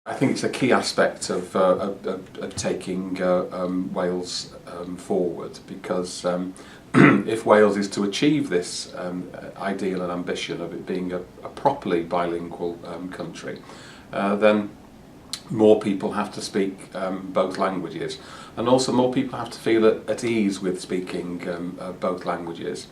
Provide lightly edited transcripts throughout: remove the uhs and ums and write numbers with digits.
I think it's a key aspect of taking Wales forward, because if Wales is to achieve this ideal and ambition of it being a properly bilingual country, then more people have to speak both languages, and also more people have to feel at ease with speaking both languages.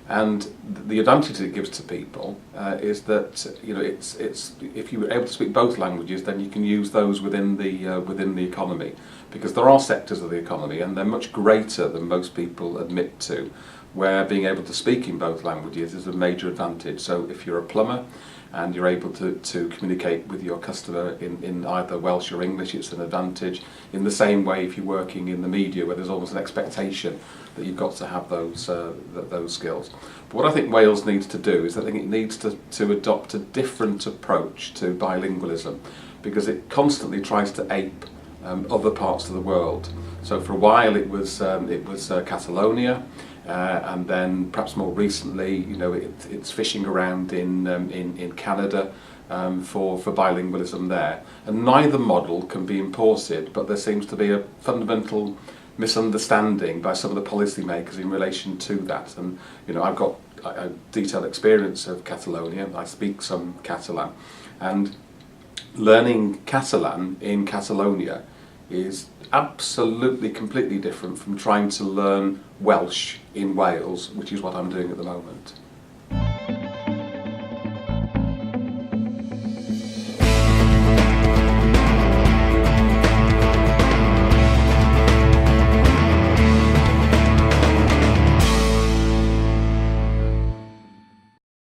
And the advantage it gives to people is that, you know, it's if you're able to speak both languages, then you can use those within the economy, because there are sectors of the economy, and they're much greater than most people admit to, where being able to speak in both languages is a major advantage. So if you're a plumber and you're able to communicate with your customer in either Welsh or English, it's an advantage. In the same way, if you're working in the media, where there's almost an expectation that you've got to have those skills. But what I think Wales needs to do is I think it needs to adopt a different approach to bilingualism, because it constantly tries to ape other parts of the world. So for a while it was Catalonia, and then perhaps more recently, you know, it's fishing around in Canada for bilingualism there. And neither model can be imported, but there seems to be a fundamental misunderstanding by some of the policymakers in relation to that. And you know, I've got a detailed experience of Catalonia. I speak some Catalan, and learning Catalan in Catalonia is absolutely completely different from trying to learn Welsh in Wales, which is what I'm doing at the moment.